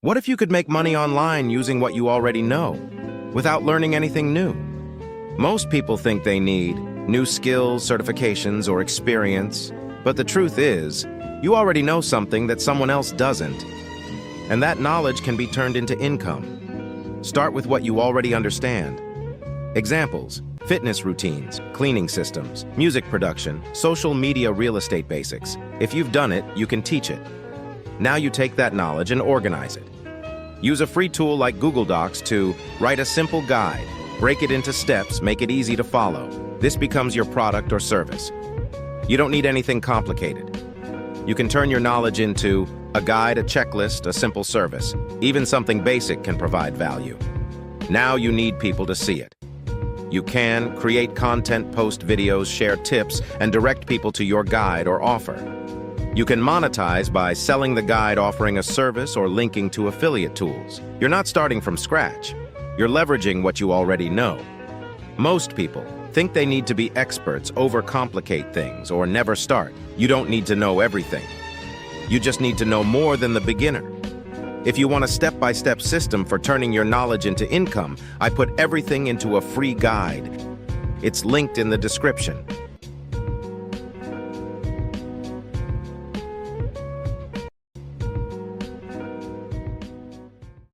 What if you could make money online using what you already know, without learning anything new? Most people think they need new skills, certifications, or experience, but the truth is, you already know something that someone else doesn't, and that knowledge can be turned into income. Start with what you already understand. Examples: fitness routines, cleaning systems, music production, social media, real estate basics. If you've done it, you can teach it. Now you take that knowledge and organize it. Use a free tool like Google Docs to write a simple guide, break it into steps, make it easy to follow. This becomes your product or service. You don't need anything complicated. You can turn your knowledge into a guide, a checklist, a simple service. Even something basic can provide value. Now you need people to see it. You can create content, post videos, share tips, and direct people to your guide or offer. You can monetize by selling the guide, offering a service, or linking to affiliate tools. You're not starting from scratch. You're leveraging what you already know. Most people think they need to be experts, overcomplicate things, or never start. You don't need to know everything. You just need to know more than the beginner. If you want a step-by-step system for turning your knowledge into income, I put everything into a free guide. It's linked in the description.